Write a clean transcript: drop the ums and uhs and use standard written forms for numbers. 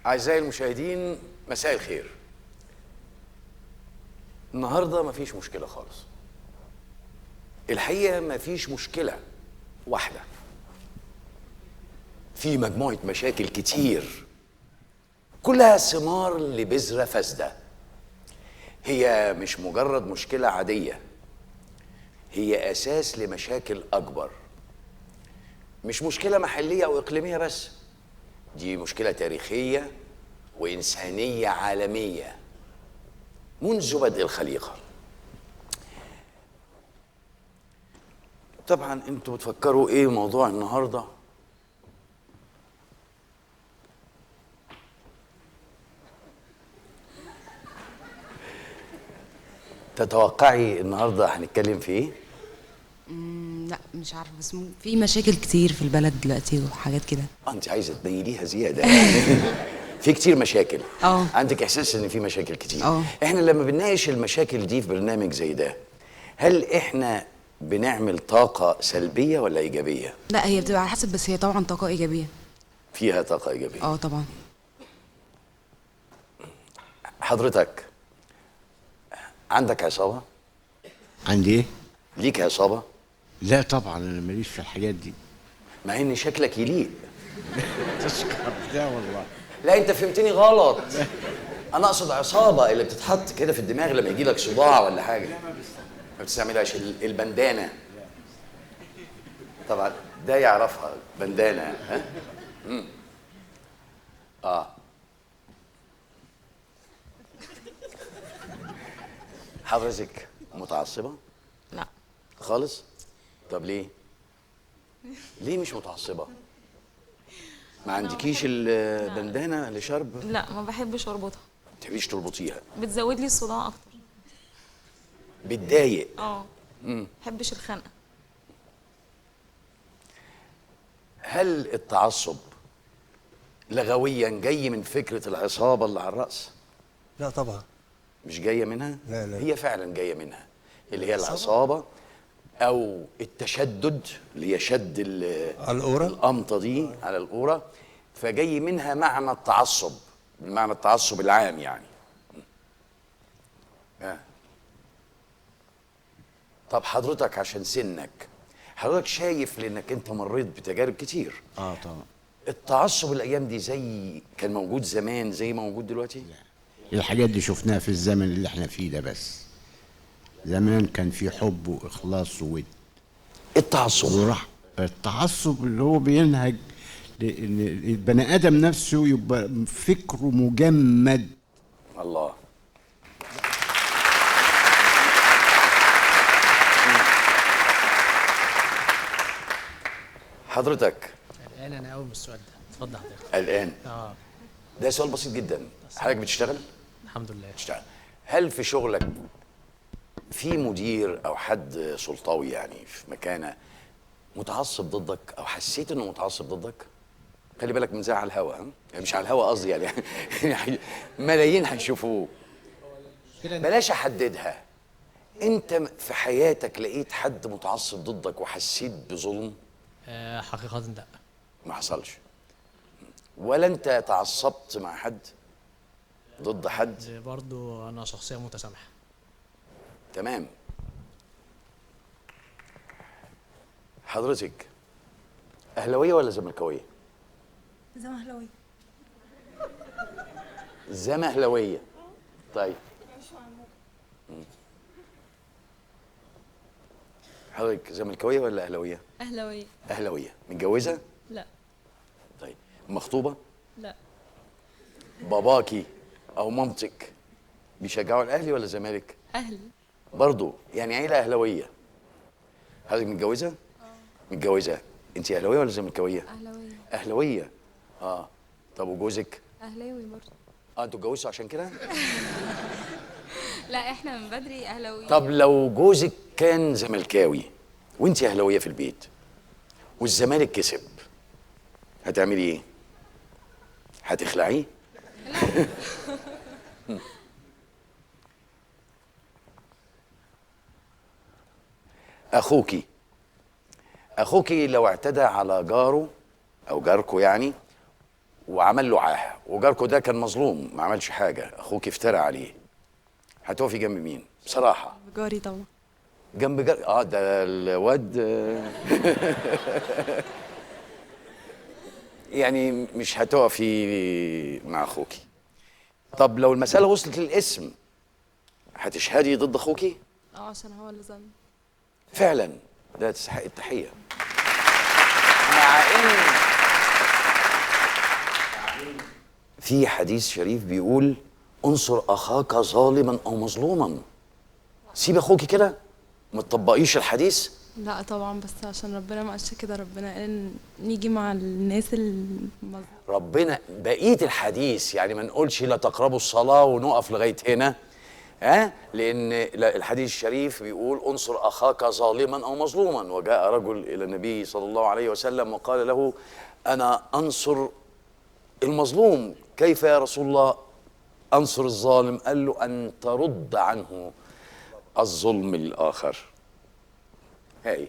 أعزائي المشاهدين، مساء الخير. النهارده مفيش مشكلة خالص. الحقيقة مفيش مشكلة واحدة في مجموعة مشاكل كتير كلها ثمار لبذرة فاسدة. هي مش مجرد مشكلة عادية، هي أساس لمشاكل أكبر. مش مشكلة محلية أو إقليمية بس، دي مشكلة تاريخية وإنسانية عالمية منذ بدء الخليقة. طبعا انتوا بتفكروا ايه موضوع النهارده؟ تتوقعي النهارده هنتكلم في ايه؟ لا مش عارفه، بس في مشاكل كتير في البلد دلوقتي وحاجات كده. انت عايزه تبينيها زياده يعني. في كتير مشاكل. اه عندك احساس ان في مشاكل كتير. اه احنا لما بنناقش المشاكل دي في برنامج زي ده، هل احنا بنعمل طاقه سلبيه ولا ايجابيه؟ لا، هي بتبقى على حسب، بس هي طبعا طاقه ايجابيه. فيها طاقه ايجابيه. طبعا. حضرتك عندك عصابه؟ عندي ايه؟ ليك عصابه؟ لا طبعا انا ماليش في الحاجات دي. مع ان شكلك يليق. تشكر. لا والله. لا انت فهمتني غلط. انا اقصد عصابه اللي بتتحط كده في الدماغ لما يجي لك صداع ولا حاجه. ما بتستعملهاش البندانه. طبعا ده يعرفها بندانه. ها؟ حضرتك متعصبه؟ لا. خالص؟ طب ليه؟ ليه مش متعصبه؟ ما عندكيش البندانه لشرب؟ لا، ما بحبش اربطها. ما تحبيش تربطيها؟ بتزود لي الصداع اكتر. بتضايق؟ ما بحبش الخنقه. هل التعصب لغويا جاي من فكرة العصابة اللي على الرأس؟ لا طبعا. مش جاية منها؟ لا لا. هي فعلا جاية منها، اللي هي العصابة أو التشدد، اللي هي شد على القورة، القمطة دي على القورة، فجاي منها معنى التعصب، بمعنى التعصب العام يعني. طب حضرتك عشان سنك، حضرتك شايف لأنك أنت مريت بتجارب كتير. طبعا. التعصب الايام دي زي كان موجود زمان زي ما موجود دلوقتي؟ الحاجات دي شفناها في الزمن اللي احنا فيه ده، بس زمان كان في حب واخلاص وود. التعصب وراح التعصب اللي هو بينهج ان البني ادم نفسه يبقى فكره مجمد. الله. حضرتك قلقان انا قوي من السؤال ده. اتفضل حضرتك. الان اه ده سؤال بسيط جدا. حضرتك بتشتغل؟ الحمد لله. بتشتغل. هل في شغلك في مدير او حد سلطوي يعني في مكانه متعصب ضدك او حسيت انه متعصب ضدك؟ خلي بالك من زي على الهوا، يعني مش على الهوا قصدي يعني ملايين هيشوفوه. بلاش احددها. انت في حياتك لقيت حد متعصب ضدك وحسيت بظلم؟ حقيقة لا. ما حصلش. ولا انت تعصبت مع حد ضد حد؟ برضو انا شخصية متسامحة. تمام. حضرتك اهلاويه ولا زملكاويه؟ زمهلاويه. زمهلاويه. طيب حضرتك زملكاويه ولا اهلاويه؟ اهلاويه. اهلاويه. متجوزه؟ لا. طيب مخطوبه؟ لا. باباكي او مامتك بيشجعوا الاهلي ولا الزمالك؟ اهلي. برضو يعني عيله اهلاويه. حضرتك متجوزه؟ متجوزه. انت اهلاويه ولا زملكاويه؟ اهلاويه. اهلاويه. طب وجوزك؟ اهلاوي برضه. انتوا اتجوزتوا عشان كده؟ لا، احنا من بدري اهلاويه. طب لو جوزك كان زملكاوي وانت اهلاويه في البيت والزمالك كسب، هتعملي ايه؟ هتخلعيه؟ اخوكي لو اعتدى على جاره او جاركو يعني وعمل له عاهه، وجاركو ده كان مظلوم ما عملش حاجه، اخوك افترى عليه، هتقفي جنب مين بصراحه؟ جاري طبعا. جنب جار ده الواد يعني مش هتقفي مع اخوكي. طب لو المساله وصلت للاسم هتشهدي ضد اخوكي؟ عشان هو اللي ظلم. فعلا ده تستحق التحيه. مع ان في حديث شريف بيقول انصر اخاك ظالما او مظلوما. سيب اخوكي كده، ما تطبقيش الحديث. لا طبعا، بس عشان ربنا ما قالش كده، ربنا قال نيجي مع الناس ربنا بقيه الحديث يعني ما نقولش لا تقربوا الصلاه ونقف لغايه هنا، لان الحديث الشريف بيقول انصر اخاك ظالما او مظلوما. وجاء رجل الى النبي صلى الله عليه وسلم وقال له انا انصر المظلوم، كيف يا رسول الله انصر الظالم؟ قال له ان ترد عنه الظلم الاخر. هاي